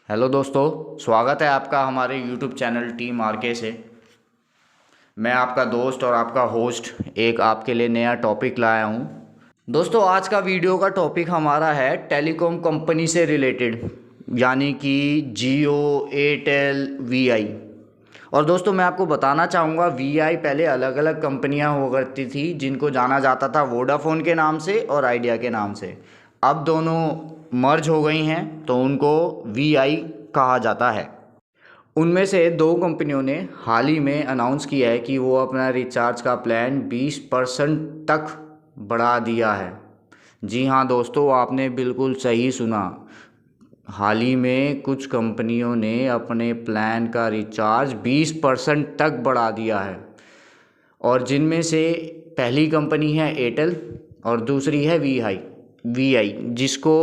Hello दोस्तों, स्वागत है आपका हमारे यूट्यूब चैनल टीम आरके से। मैं आपका दोस्त और आपका होस्ट एक आपके लिए नया टॉपिक लाया हूँ। दोस्तों, आज का वीडियो का टॉपिक हमारा है टेलीकॉम कंपनी से रिलेटेड, यानी कि जियो, एयरटेल, वीआई। और दोस्तों, मैं आपको बताना चाहूँगा, वीआई पहले अलग अलग कंपनियाँ हुआ करती थी जिनको जाना जाता था वोडाफोन के नाम से और आइडिया के नाम से। अब दोनों मर्ज हो गई हैं तो उनको वीआई कहा जाता है। उनमें से दो कंपनियों ने हाल ही में अनाउंस किया है कि वो अपना रिचार्ज का प्लान 20% तक बढ़ा दिया है। जी हाँ दोस्तों, आपने बिल्कुल सही सुना। हाल ही में कुछ कंपनियों ने अपने प्लान का रिचार्ज 20% तक बढ़ा दिया है, और जिनमें से पहली कंपनी है एयरटेल और दूसरी है वीआई वीआई जिसको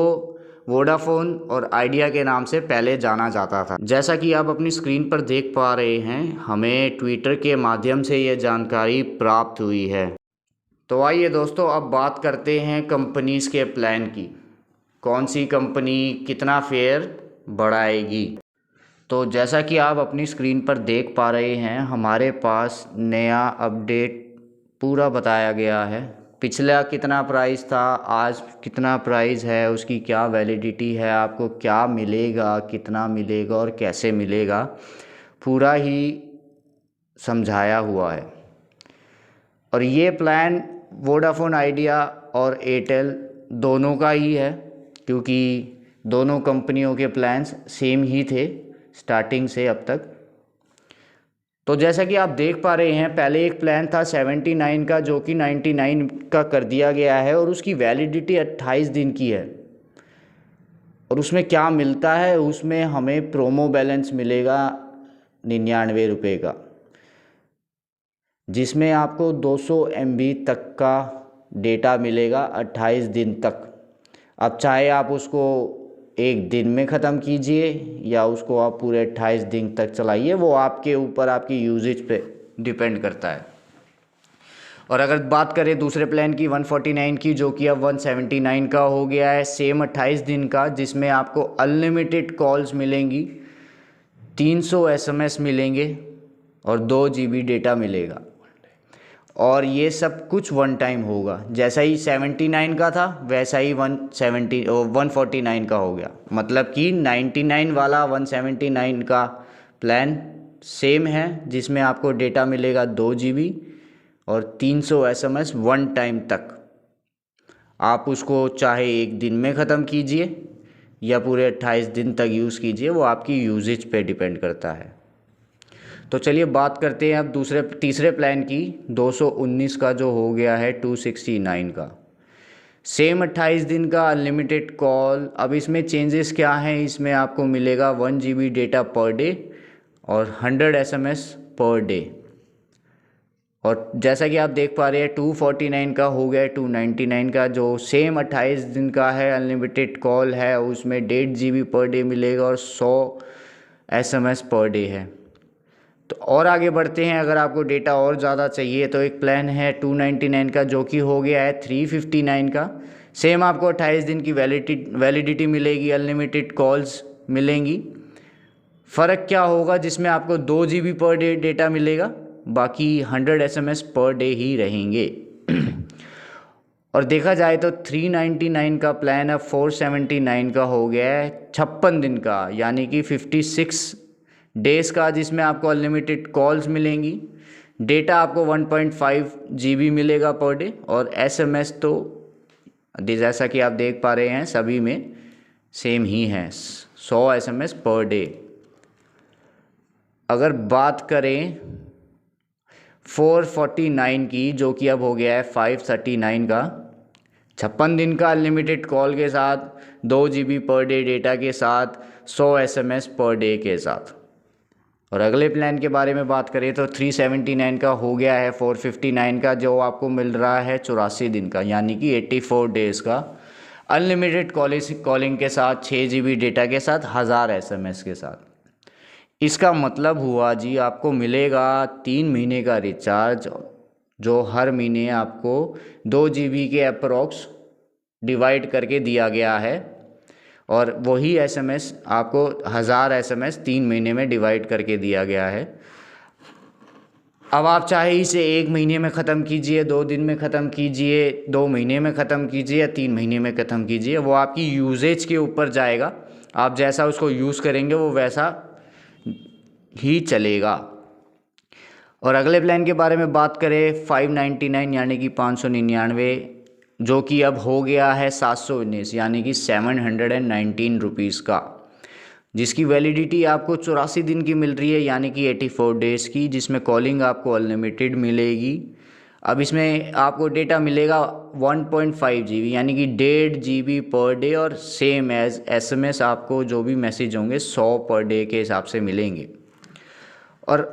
वोडाफोन और आइडिया के नाम से पहले जाना जाता था। जैसा कि आप अपनी स्क्रीन पर देख पा रहे हैं, हमें ट्विटर के माध्यम से ये जानकारी प्राप्त हुई है। तो आइए दोस्तों, अब बात करते हैं कंपनीज़ के प्लान की। कौन सी कंपनी कितना फेयर बढ़ाएगी। तो जैसा कि आप अपनी स्क्रीन पर देख पा रहे हैं, हमारे पास नया अपडेट पूरा बताया गया है। पिछला कितना प्राइस था, आज कितना प्राइस है, उसकी क्या वैलिडिटी है, आपको क्या मिलेगा, कितना मिलेगा और कैसे मिलेगा, पूरा ही समझाया हुआ है। और ये प्लान वोडाफोन आइडिया और एयरटेल दोनों का ही है, क्योंकि दोनों कंपनियों के प्लान्स सेम ही थे स्टार्टिंग से अब तक। तो जैसा कि आप देख पा रहे हैं, पहले एक प्लान था 79 का जो कि 99 का कर दिया गया है, और उसकी वैलिडिटी 28 दिन की है। और उसमें क्या मिलता है, उसमें हमें प्रोमो बैलेंस मिलेगा 99 रुपये का, जिसमें आपको 200 MB तक का डेटा मिलेगा 28 दिन तक। अब चाहे आप उसको एक दिन में ख़त्म कीजिए या उसको आप पूरे 28 दिन तक चलाइए, वो आपके ऊपर, आपकी यूजेज पे डिपेंड करता है। और अगर बात करें दूसरे प्लान की 149 की, जो कि अब 179 का हो गया है, सेम 28 दिन का, जिसमें आपको अनलिमिटेड कॉल्स मिलेंगी, 300 SMS मिलेंगे और 2 GB डेटा मिलेगा। और ये सब कुछ वन टाइम होगा। जैसा ही 79 का था वैसा ही 149 का हो गया। मतलब कि 99 वाला 179 का प्लान सेम है, जिसमें आपको डेटा मिलेगा 2 GB और 300 SMS वन टाइम तक। आप उसको चाहे एक दिन में ख़त्म कीजिए या पूरे 28 दिन तक यूज़ कीजिए, वो आपकी यूजेज पे डिपेंड करता है। तो चलिए बात करते हैं अब तीसरे प्लान की, 219 का, जो हो गया है 269 का। सेम 28 दिन का अनलिमिटेड कॉल। अब इसमें चेंजेस क्या हैं, इसमें आपको मिलेगा 1 GB डेटा पर डे और 100 SMS पर डे। और जैसा कि आप देख पा रहे हैं, 249 का हो गया 299 का, जो सेम 28 दिन का है, अनलिमिटेड कॉल है, उसमें 1.5 GB पर डे मिलेगा और 100 SMS पर डे है। तो और आगे बढ़ते हैं, अगर आपको डेटा और ज़्यादा चाहिए तो एक प्लान है 299 का, जो कि हो गया है 359 का। सेम आपको 28 दिन की वैलिडिटी मिलेगी, अनलिमिटेड कॉल्स मिलेंगी। फ़र्क क्या होगा, जिसमें आपको 2 GB पर डे डेटा मिलेगा, बाकी 100 SMS पर डे ही रहेंगे। और देखा जाए तो 399 का प्लान अब 479 का हो गया है, 56 दिन का, यानी कि 56 डेज़ का, जिसमें आपको अनलिमिटेड कॉल्स मिलेंगी, डेटा आपको 1.5 GB मिलेगा पर डे, और SMS तो जैसा कि आप देख पा रहे हैं सभी में सेम ही है, 100 SMS पर डे। अगर बात करें 449 की, जो कि अब हो गया है 539 का, 56 दिन का अनलिमिटेड कॉल के साथ, 2 GB पर डे डेटा के साथ, 100 SMS पर डे के साथ। और अगले प्लान के बारे में बात करें तो 379 का हो गया है 459 का, जो आपको मिल रहा है 84 दिन का, यानी कि 84 डेज़ का, अनलिमिटेड कॉलिंग के साथ, 6 GB डेटा के साथ, 1000 SMS के साथ। इसका मतलब हुआ जी, आपको मिलेगा 3 महीने का रिचार्ज, जो हर महीने आपको 2 GB के अप्रॉक्स डिवाइड करके दिया गया है, और वही एसएमएस आपको 1000 एसएमएस 3 महीने में डिवाइड करके दिया गया है। अब आप चाहे इसे 1 महीने में ख़त्म कीजिए, 2 दिन में ख़त्म कीजिए, 2 महीने में ख़त्म कीजिए या 3 महीने में ख़त्म कीजिए, वो आपकी यूजेज के ऊपर जाएगा। आप जैसा उसको यूज़ करेंगे वो वैसा ही चलेगा। और अगले प्लान के बारे में बात करें 599 यानी कि 599, जो कि अब हो गया है 719 यानी कि 719 रुपीज़ का, जिसकी वैलिडिटी आपको 84 दिन की मिल रही है यानी कि 84 डेज़ की, जिसमें कॉलिंग आपको अनलिमिटेड मिलेगी। अब इसमें आपको डेटा मिलेगा 1.5 GB यानी कि 1.5 GB पर डे, और सेम एज एसएमएस आपको जो भी मैसेज होंगे 100 पर डे के हिसाब से मिलेंगे। और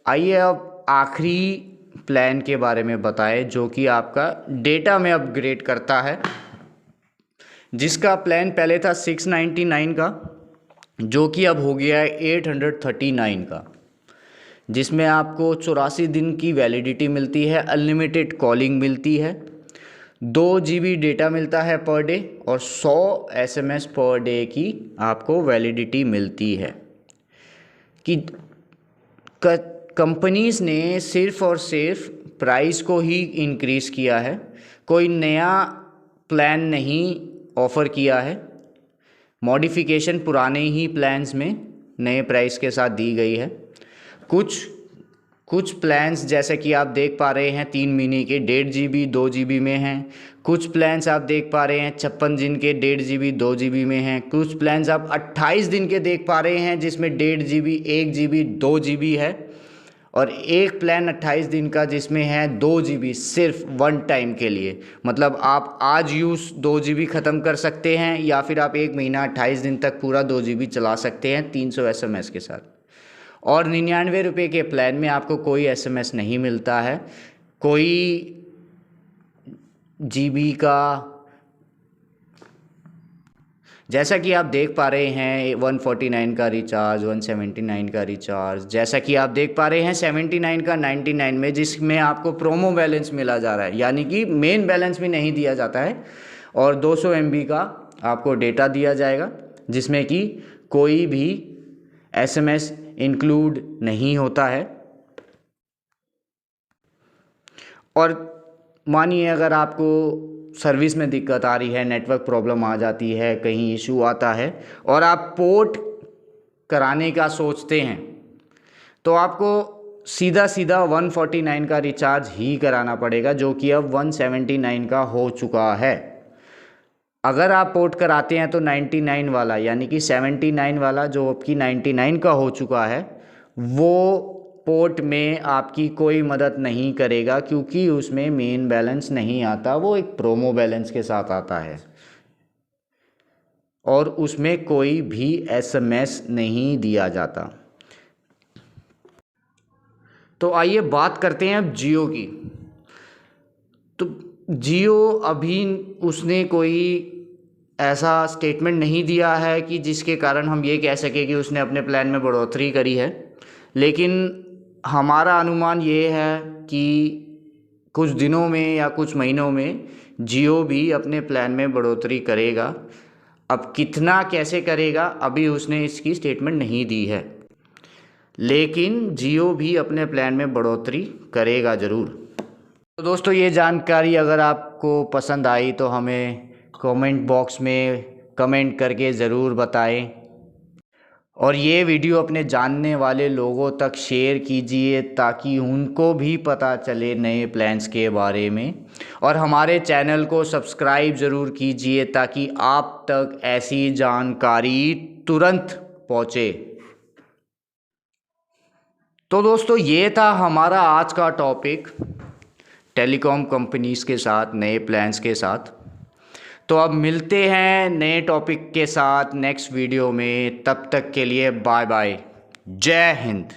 आइए अब आखिरी प्लान के बारे में बताएं जो कि आपका डेटा में अपग्रेड करता है, जिसका प्लान पहले था 699 का, जो कि अब हो गया है 839 का, जिसमें आपको 84 दिन की वैलिडिटी मिलती है, अनलिमिटेड कॉलिंग मिलती है, 2 GB डेटा मिलता है पर डे और 100 SMS पर डे की आपको वैलिडिटी मिलती है। कि कंपनीज़ ने सिर्फ़ और सिर्फ प्राइस को ही इंक्रीज़ किया है, कोई नया प्लान नहीं ऑफ़र किया है। मॉडिफिकेशन पुराने ही प्लान्स में नए प्राइस के साथ दी गई है। कुछ प्लान्स जैसे कि आप देख पा रहे हैं 3 महीने के 1.5 GB 2 GB में हैं। कुछ प्लान्स आप देख पा रहे हैं 56 दिन के 1.5 GB 2 GB में हैं। कुछ प्लान्स आप 28 दिन के देख पा रहे हैं जिसमें 1.5 GB 1 GB 2 GB है, और एक प्लान 28 दिन का जिसमें है 2 GB सिर्फ 1 टाइम के लिए। मतलब आप आज यूज़ 2 GB ख़त्म कर सकते हैं, या फिर आप 1 महीना 28 दिन तक पूरा 2 GB चला सकते हैं 300 SMS के साथ। और 99 रुपये के प्लान में आपको कोई SMS नहीं मिलता है, कोई GB का, जैसा कि आप देख पा रहे हैं 149 का रिचार्ज, 179 का रिचार्ज, जैसा कि आप देख पा रहे हैं 79 का 99 में, जिसमें आपको प्रोमो बैलेंस मिला जा रहा है, यानी कि मेन बैलेंस भी नहीं दिया जाता है। और 200 MB का आपको डेटा दिया जाएगा, जिसमें कि कोई भी SMS इंक्लूड नहीं होता है। और मानिए अगर आपको सर्विस में दिक्कत आ रही है, नेटवर्क प्रॉब्लम आ जाती है, कहीं इशू आता है और आप पोर्ट कराने का सोचते हैं, तो आपको सीधा 149 का रिचार्ज ही कराना पड़ेगा, जो कि अब 179 का हो चुका है। अगर आप पोर्ट कराते हैं तो 99 वाला यानी कि 79 वाला जो आपकी 99 का हो चुका है, वो पोर्ट में आपकी कोई मदद नहीं करेगा, क्योंकि उसमें मेन बैलेंस नहीं आता, वो एक प्रोमो बैलेंस के साथ आता है और उसमें कोई भी SMS नहीं दिया जाता। तो आइए बात करते हैं अब जियो की। तो जियो अभी उसने कोई ऐसा स्टेटमेंट नहीं दिया है कि जिसके कारण हम ये कह सकें कि उसने अपने प्लान में बढ़ोतरी करी है, लेकिन हमारा अनुमान ये है कि कुछ दिनों में या कुछ महीनों में जियो भी अपने प्लान में बढ़ोतरी करेगा। अब कितना कैसे करेगा अभी उसने इसकी स्टेटमेंट नहीं दी है, लेकिन जियो भी अपने प्लान में बढ़ोतरी करेगा ज़रूर। तो दोस्तों ये जानकारी अगर आपको पसंद आई तो हमें कमेंट बॉक्स में कमेंट करके ज़रूर बताएं, और ये वीडियो अपने जानने वाले लोगों तक शेयर कीजिए ताकि उनको भी पता चले नए प्लान्स के बारे में। और हमारे चैनल को सब्सक्राइब ज़रूर कीजिए ताकि आप तक ऐसी जानकारी तुरंत पहुँचे। तो दोस्तों ये था हमारा आज का टॉपिक टेलीकॉम कंपनीज़ के साथ, नए प्लान्स के साथ। तो अब मिलते हैं नए टॉपिक के साथ नेक्स्ट वीडियो में, तब तक के लिए बाय बाय, जय हिंद।